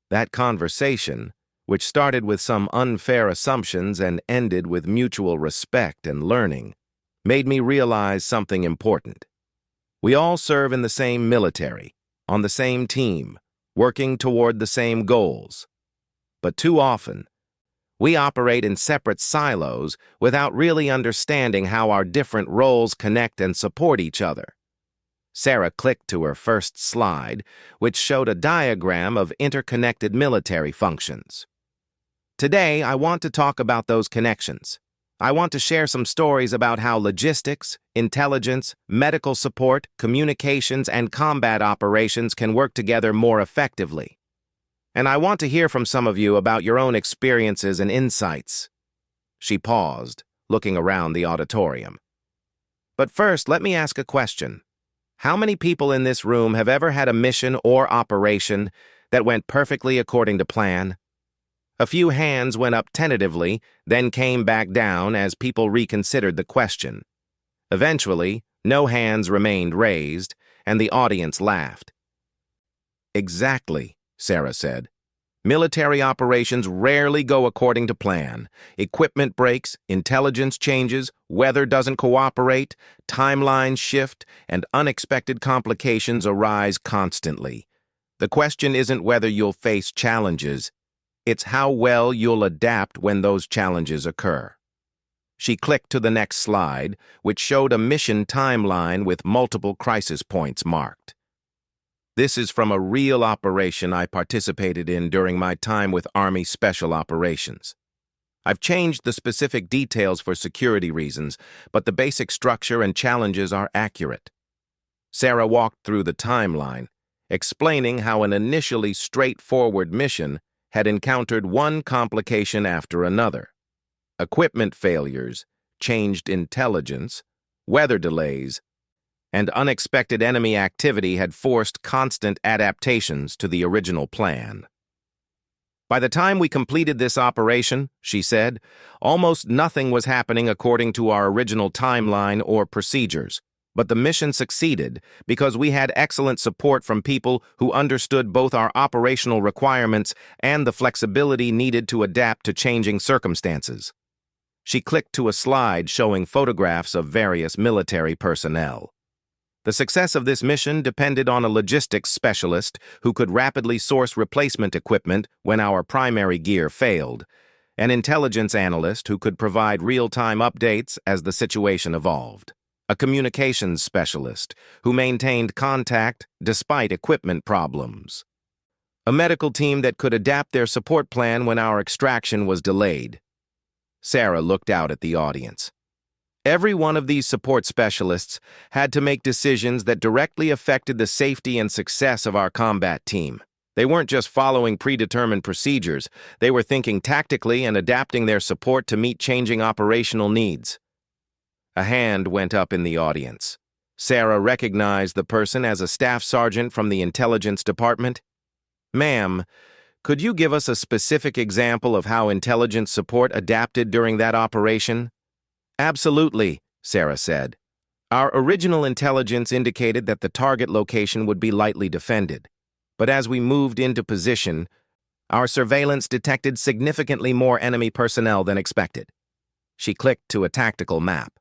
That conversation, which started with some unfair assumptions and ended with mutual respect and learning, made me realize something important. We all serve in the same military, on the same team, working toward the same goals. But too often, we operate in separate silos without really understanding how our different roles connect and support each other. Sarah clicked to her first slide, which showed a diagram of interconnected military functions. Today, I want to talk about those connections. I want to share some stories about how logistics, intelligence, medical support, communications, and combat operations can work together more effectively. And I want to hear from some of you about your own experiences and insights. She paused, looking around the auditorium. But first, let me ask a question. How many people in this room have ever had a mission or operation that went perfectly according to plan? A few hands went up tentatively, then came back down as people reconsidered the question. Eventually, no hands remained raised, and the audience laughed. "Exactly," Sarah said. "Military operations rarely go according to plan. Equipment breaks, intelligence changes, weather doesn't cooperate, timelines shift, and unexpected complications arise constantly. The question isn't whether you'll face challenges. It's how well you'll adapt when those challenges occur." She clicked to the next slide, which showed a mission timeline with multiple crisis points marked. "This is from a real operation I participated in during my time with Army Special Operations. I've changed the specific details for security reasons, but the basic structure and challenges are accurate." Sarah walked through the timeline, explaining how an initially straightforward mission had encountered one complication after another. Equipment failures, changed intelligence, weather delays, and unexpected enemy activity had forced constant adaptations to the original plan. "By the time we completed this operation," she said, "almost nothing was happening according to our original timeline or procedures. But the mission succeeded because we had excellent support from people who understood both our operational requirements and the flexibility needed to adapt to changing circumstances." She clicked to a slide showing photographs of various military personnel. The success of this mission depended on a logistics specialist who could rapidly source replacement equipment when our primary gear failed, an intelligence analyst who could provide real-time updates as the situation evolved, a communications specialist who maintained contact despite equipment problems, a medical team that could adapt their support plan when our extraction was delayed. Sarah looked out at the audience. Every one of these support specialists had to make decisions that directly affected the safety and success of our combat team. They weren't just following predetermined procedures, they were thinking tactically and adapting their support to meet changing operational needs. A hand went up in the audience. Sarah recognized the person as a staff sergeant from the intelligence department. "Ma'am, could you give us a specific example of how intelligence support adapted during that operation?" "Absolutely," Sarah said. "Our original intelligence indicated that the target location would be lightly defended. But as we moved into position, our surveillance detected significantly more enemy personnel than expected." She clicked to a tactical map.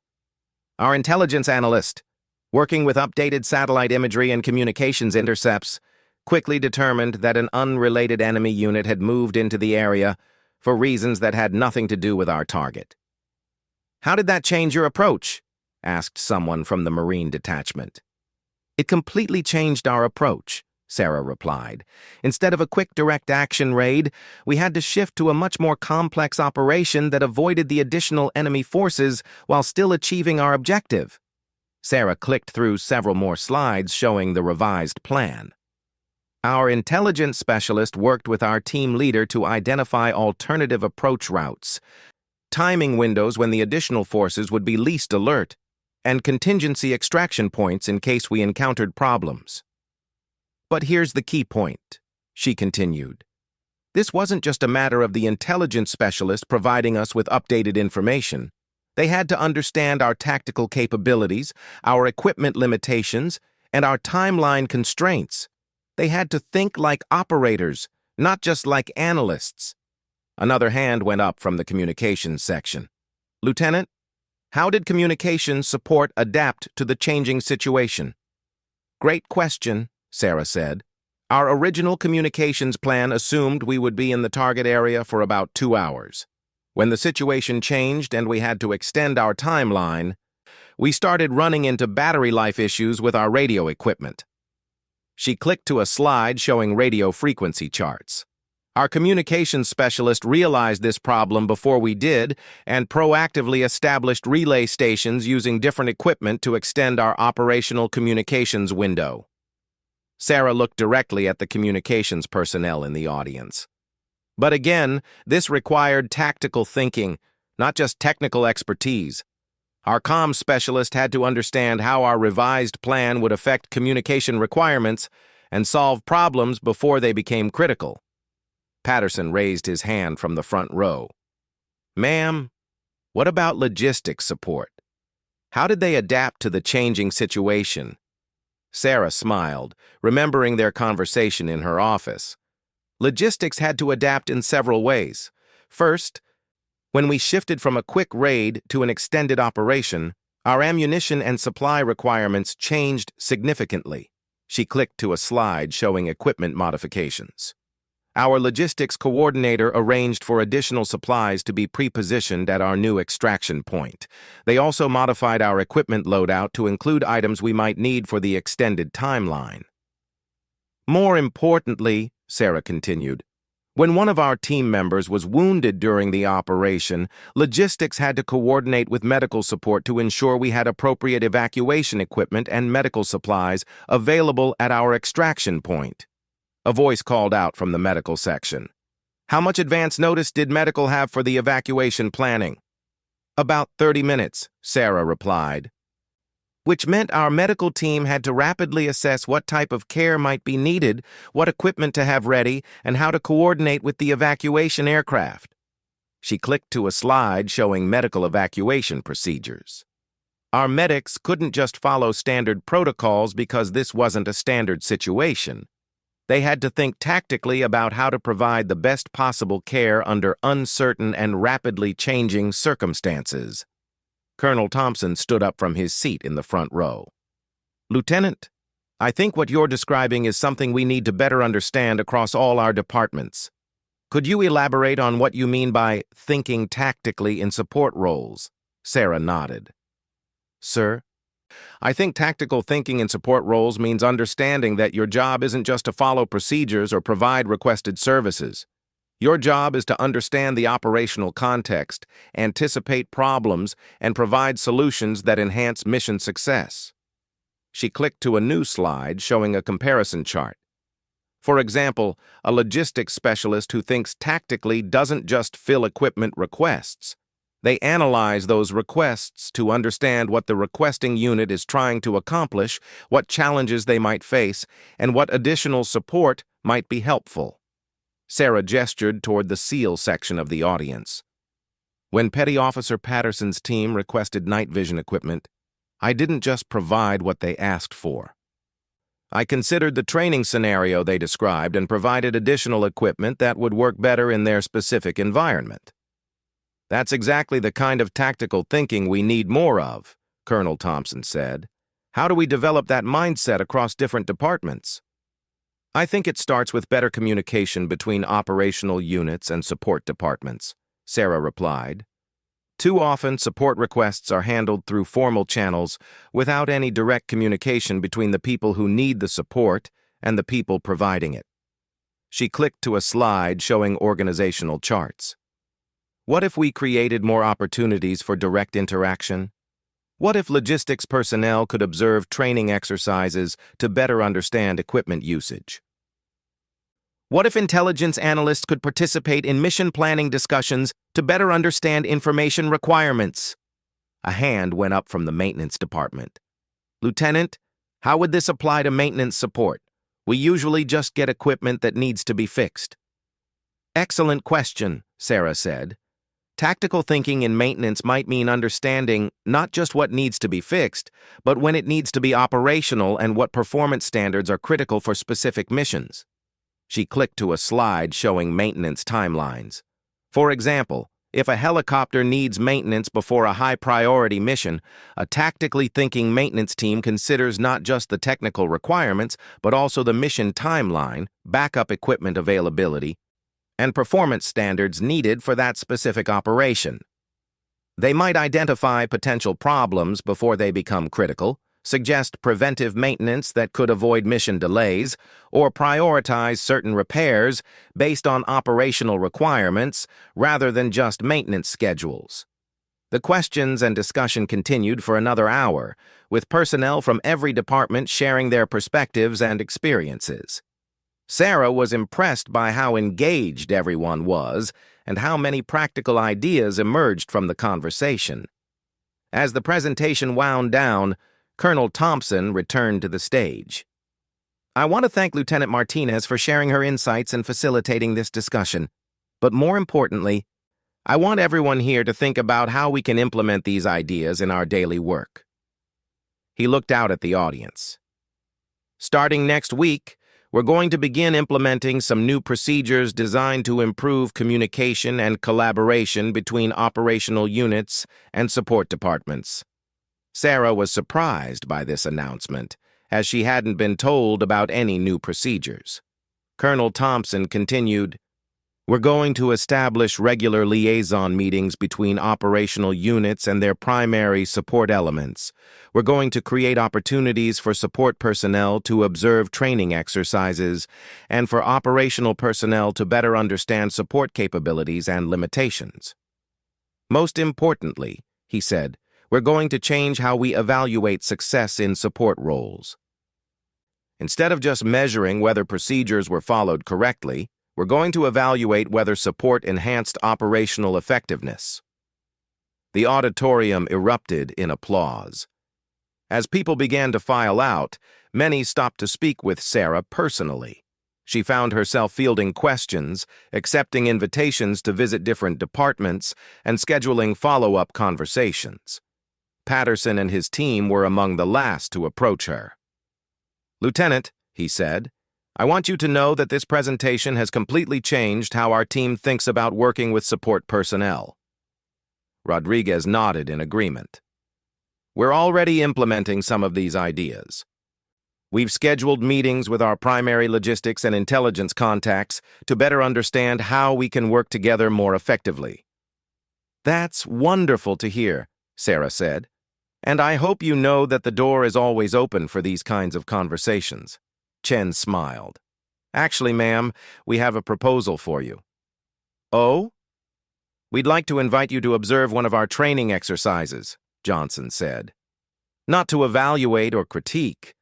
"Our intelligence analyst, working with updated satellite imagery and communications intercepts, quickly determined that an unrelated enemy unit had moved into the area for reasons that had nothing to do with our target." "How did that change your approach?" asked someone from the Marine detachment. "It completely changed our approach," Sarah replied. "Instead of a quick direct action raid, we had to shift to a much more complex operation that avoided the additional enemy forces while still achieving our objective." Sarah clicked through several more slides showing the revised plan. Our intelligence specialist worked with our team leader to identify alternative approach routes, timing windows when the additional forces would be least alert, and contingency extraction points in case we encountered problems. But here's the key point, she continued. This wasn't just a matter of the intelligence specialist providing us with updated information. They had to understand our tactical capabilities, our equipment limitations, and our timeline constraints. They had to think like operators, not just like analysts. Another hand went up from the communications section. Lieutenant, how did communications support adapt to the changing situation? Great question, Sarah said. Our original communications plan assumed we would be in the target area for about 2 hours. When the situation changed and we had to extend our timeline, we started running into battery life issues with our radio equipment. She clicked to a slide showing radio frequency charts. Our communications specialist realized this problem before we did and proactively established relay stations using different equipment to extend our operational communications window. Sarah looked directly at the communications personnel in the audience. But again, this required tactical thinking, not just technical expertise. Our comms specialist had to understand how our revised plan would affect communication requirements and solve problems before they became critical. Patterson raised his hand from the front row. Ma'am, what about logistics support? How did they adapt to the changing situation? Sarah smiled, remembering their conversation in her office. Logistics had to adapt in several ways. First, when we shifted from a quick raid to an extended operation, our ammunition and supply requirements changed significantly. She clicked to a slide showing equipment modifications. Our logistics coordinator arranged for additional supplies to be pre-positioned at our new extraction point. They also modified our equipment loadout to include items we might need for the extended timeline. More importantly, Sarah continued, when one of our team members was wounded during the operation, logistics had to coordinate with medical support to ensure we had appropriate evacuation equipment and medical supplies available at our extraction point. A voice called out from the medical section. How much advance notice did medical have for the evacuation planning? About 30 minutes, Sarah replied. Which meant our medical team had to rapidly assess what type of care might be needed, what equipment to have ready, and how to coordinate with the evacuation aircraft. She clicked to a slide showing medical evacuation procedures. Our medics couldn't just follow standard protocols because this wasn't a standard situation. They had to think tactically about how to provide the best possible care under uncertain and rapidly changing circumstances. Colonel Thompson stood up from his seat in the front row. Lieutenant, I think what you're describing is something we need to better understand across all our departments. Could you elaborate on what you mean by thinking tactically in support roles? Sarah nodded. Sir, I think tactical thinking in support roles means understanding that your job isn't just to follow procedures or provide requested services. Your job is to understand the operational context, anticipate problems, and provide solutions that enhance mission success. She clicked to a new slide showing a comparison chart. For example, a logistics specialist who thinks tactically doesn't just fill equipment requests. They analyze those requests to understand what the requesting unit is trying to accomplish, what challenges they might face, and what additional support might be helpful. Sarah gestured toward the SEAL section of the audience. When Petty Officer Patterson's team requested night vision equipment, I didn't just provide what they asked for. I considered the training scenario they described and provided additional equipment that would work better in their specific environment. That's exactly the kind of tactical thinking we need more of, Colonel Thompson said. How do we develop that mindset across different departments? I think it starts with better communication between operational units and support departments, Sarah replied. Too often, support requests are handled through formal channels without any direct communication between the people who need the support and the people providing it. She clicked to a slide showing organizational charts. What if we created more opportunities for direct interaction? What if logistics personnel could observe training exercises to better understand equipment usage? What if intelligence analysts could participate in mission planning discussions to better understand information requirements? A hand went up from the maintenance department. Lieutenant, how would this apply to maintenance support? We usually just get equipment that needs to be fixed. Excellent question, Sarah said. Tactical thinking in maintenance might mean understanding not just what needs to be fixed, but when it needs to be operational and what performance standards are critical for specific missions. She clicked to a slide showing maintenance timelines. For example, if a helicopter needs maintenance before a high-priority mission, a tactically thinking maintenance team considers not just the technical requirements, but also the mission timeline, backup equipment availability, and performance standards needed for that specific operation. They might identify potential problems before they become critical, suggest preventive maintenance that could avoid mission delays, or prioritize certain repairs based on operational requirements rather than just maintenance schedules. The questions and discussion continued for another hour, with personnel from every department sharing their perspectives and experiences. Sarah was impressed by how engaged everyone was and how many practical ideas emerged from the conversation. As the presentation wound down, Colonel Thompson returned to the stage. I want to thank Lieutenant Martinez for sharing her insights and facilitating this discussion. But more importantly, I want everyone here to think about how we can implement these ideas in our daily work. He looked out at the audience. Starting next week, we're going to begin implementing some new procedures designed to improve communication and collaboration between operational units and support departments. Sarah was surprised by this announcement, as she hadn't been told about any new procedures. Colonel Thompson continued, We're going to establish regular liaison meetings between operational units and their primary support elements. We're going to create opportunities for support personnel to observe training exercises and for operational personnel to better understand support capabilities and limitations. Most importantly, he said, we're going to change how we evaluate success in support roles. Instead of just measuring whether procedures were followed correctly, we're going to evaluate whether support enhanced operational effectiveness. The auditorium erupted in applause. As people began to file out, many stopped to speak with Sarah personally. She found herself fielding questions, accepting invitations to visit different departments, and scheduling follow-up conversations. Patterson and his team were among the last to approach her. Lieutenant, he said, I want you to know that this presentation has completely changed how our team thinks about working with support personnel. Rodriguez nodded in agreement. We're already implementing some of these ideas. We've scheduled meetings with our primary logistics and intelligence contacts to better understand how we can work together more effectively. That's wonderful to hear, Sarah said. And I hope you know that the door is always open for these kinds of conversations. Chen smiled. Actually, ma'am, we have a proposal for you. Oh? We'd like to invite you to observe one of our training exercises, Johnson said. Not to evaluate or critique,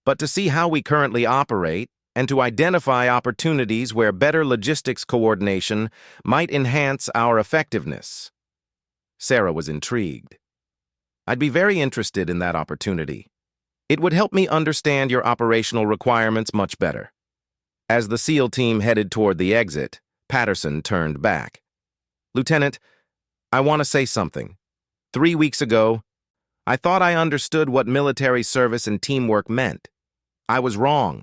but to see how we currently operate and to identify opportunities where better logistics coordination might enhance our effectiveness. Sarah was intrigued. I'd be very interested in that opportunity. It would help me understand your operational requirements much better. As the SEAL team headed toward the exit, Patterson turned back. Lieutenant, I want to say something. 3 weeks ago, I thought I understood what military service and teamwork meant. I was wrong.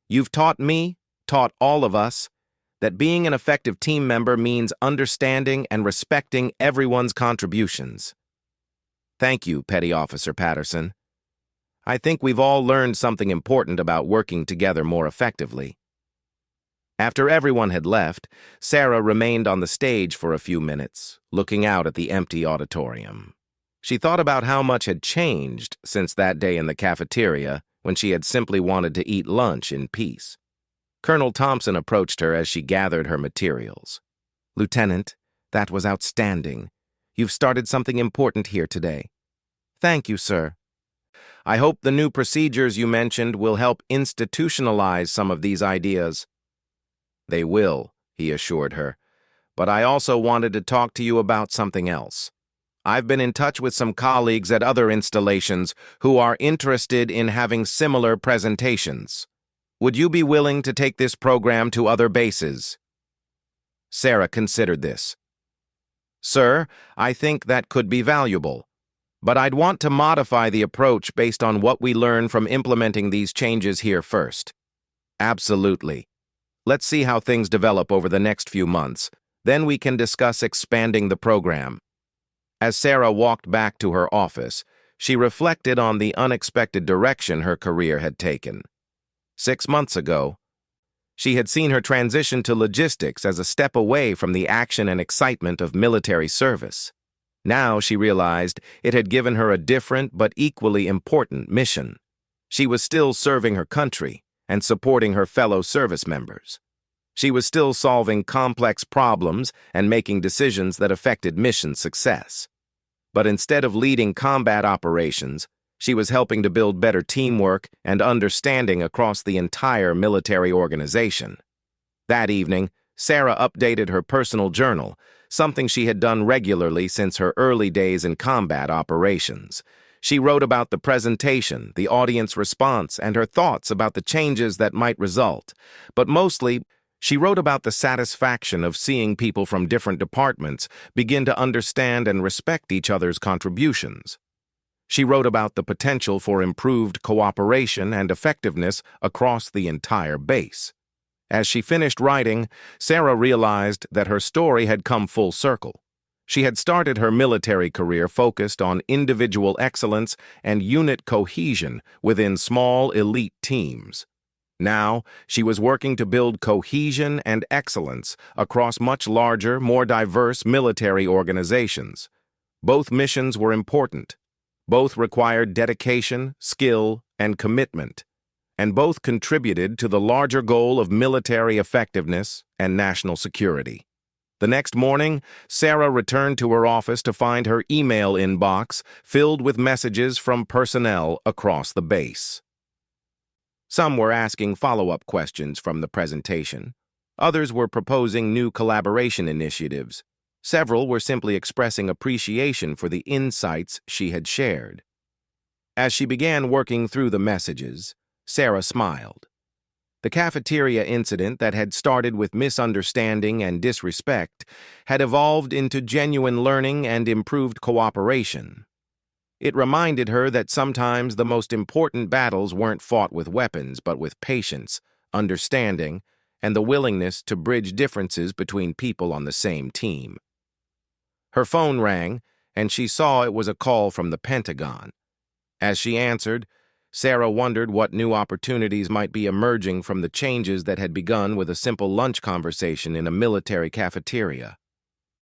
You've taught me, taught all of us, that being an effective team member means understanding and respecting everyone's contributions. Thank you, Petty Officer Patterson. I think we've all learned something important about working together more effectively. After everyone had left, Sarah remained on the stage for a few minutes, looking out at the empty auditorium. She thought about how much had changed since that day in the cafeteria when she had simply wanted to eat lunch in peace. Colonel Thompson approached her as she gathered her materials. Lieutenant, that was outstanding. You've started something important here today. Thank you, sir. I hope the new procedures you mentioned will help institutionalize some of these ideas. They will, he assured her. But I also wanted to talk to you about something else. I've been in touch with some colleagues at other installations who are interested in having similar presentations. Would you be willing to take this program to other bases? Sarah considered this. Sir, I think that could be valuable. But I'd want to modify the approach based on what we learn from implementing these changes here first. Absolutely. Let's see how things develop over the next few months. Then we can discuss expanding the program. As Sarah walked back to her office, she reflected on the unexpected direction her career had taken. 6 months ago, she had seen her transition to logistics as a step away from the action and excitement of military service. Now she realized it had given her a different but equally important mission. She was still serving her country and supporting her fellow service members. She was still solving complex problems and making decisions that affected mission success. But instead of leading combat operations, she was helping to build better teamwork and understanding across the entire military organization. That evening, Sarah updated her personal journal, something she had done regularly since her early days in combat operations. She wrote about the presentation, the audience response, and her thoughts about the changes that might result. But mostly, she wrote about the satisfaction of seeing people from different departments begin to understand and respect each other's contributions. She wrote about the potential for improved cooperation and effectiveness across the entire base. As she finished writing, Sarah realized that her story had come full circle. She had started her military career focused on individual excellence and unit cohesion within small elite teams. Now, she was working to build cohesion and excellence across much larger, more diverse military organizations. Both missions were important. Both required dedication, skill, and commitment. And both contributed to the larger goal of military effectiveness and national security. The next morning, Sarah returned to her office to find her email inbox filled with messages from personnel across the base. Some were asking follow-up questions from the presentation. Others were proposing new collaboration initiatives. Several were simply expressing appreciation for the insights she had shared. As she began working through the messages, Sarah smiled. The cafeteria incident that had started with misunderstanding and disrespect had evolved into genuine learning and improved cooperation. It reminded her that sometimes the most important battles weren't fought with weapons, but with patience, understanding, and the willingness to bridge differences between people on the same team. Her phone rang, and she saw it was a call from the Pentagon. As she answered, Sarah wondered what new opportunities might be emerging from the changes that had begun with a simple lunch conversation in a military cafeteria.